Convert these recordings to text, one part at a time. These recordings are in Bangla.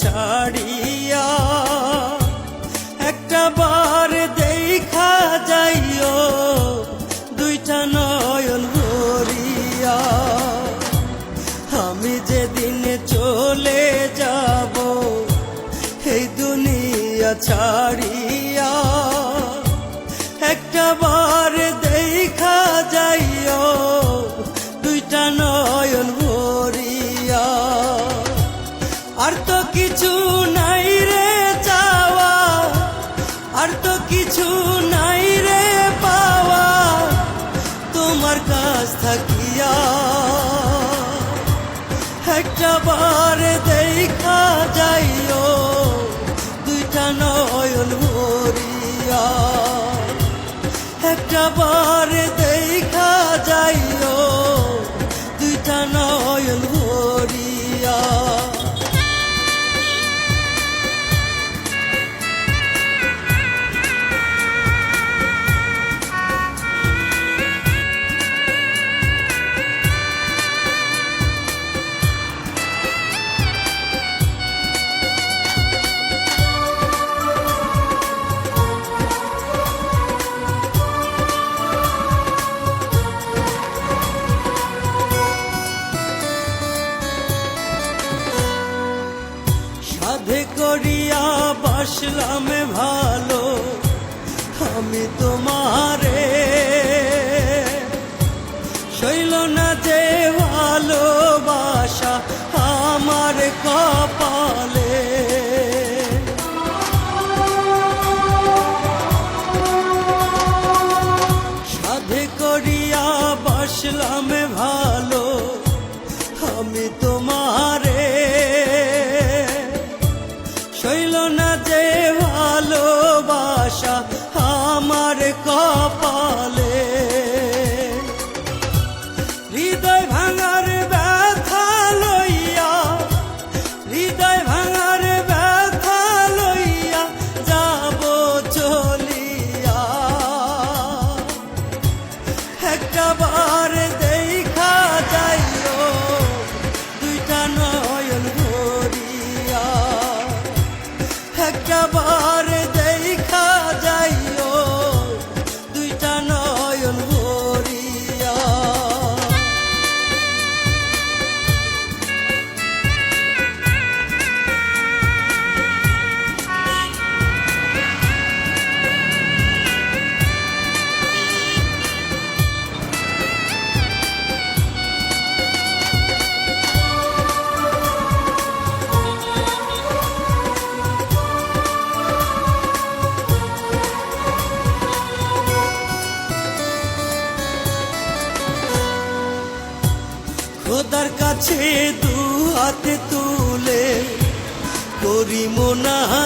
ছাড়িয়া একটা বার দেখা যাইও দুইটা নয়ন ভরিয়া। আমি যেদিন চলে যাব এই দুনিয়া ছাড়িয়া একটা বার দেখা যাইও দুইটা নয়ন ভরিয়া। আর তো কিছু নাই রে চাওয়া, আর তো কিছু নাই রে পাওয়া তোমার কাছ থাকিয়া। একটা বার দেখা যাইও দুইটা নয়ন ভরিয়া। একটা বার দেখা যাইও দুইটা নয়ন ভরিয়া। সাধে করিয়া বাসলাম ভালো আমি তোমারে, শৈল না যে ভালোবাসা আমার কপালে। সাধে করিয়া বাসলাম ভালো আমি তোমারে, শৈল না যে ভালোবাসা আমার কপালে। হৃদয় ভাঙার ব্যথা লইয়া, হৃদয় ভাঙার ব্যথা লইয়া যাব চলিয়া। একটা বার দেখা যাইও দুইটা নয়ন ভরিয়া। একটা বার দেখা যাইও দুইটা নয়ন ভরিয়া। খোদার কাছে দু হাতে তুলে করি মোনাজাত,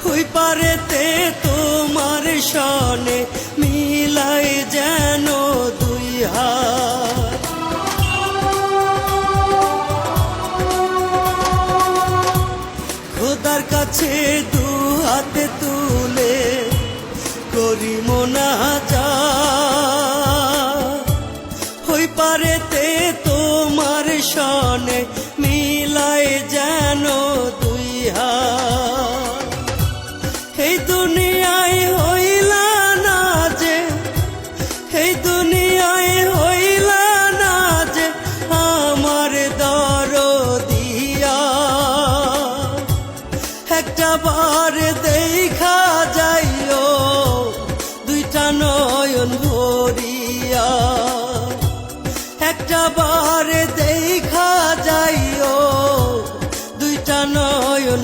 ওই পারেতে তোমার সনে মিলাই যেন দুই হাত। খোদার কাছে দু হাতে তুলে করি মোনাজাত, ওই পারেতে তোমার সনে মিলাই যেন দুই হাত। এই দুনিয়ায় হইলা না যে, এই দুনিয়ায় হইলা না যে আমার দরদিয়া। একটা বার দেখা যাইও দুইটা নয়ন ভরিয়া। একটা বার দেখা যাইও দুইটা নয়ন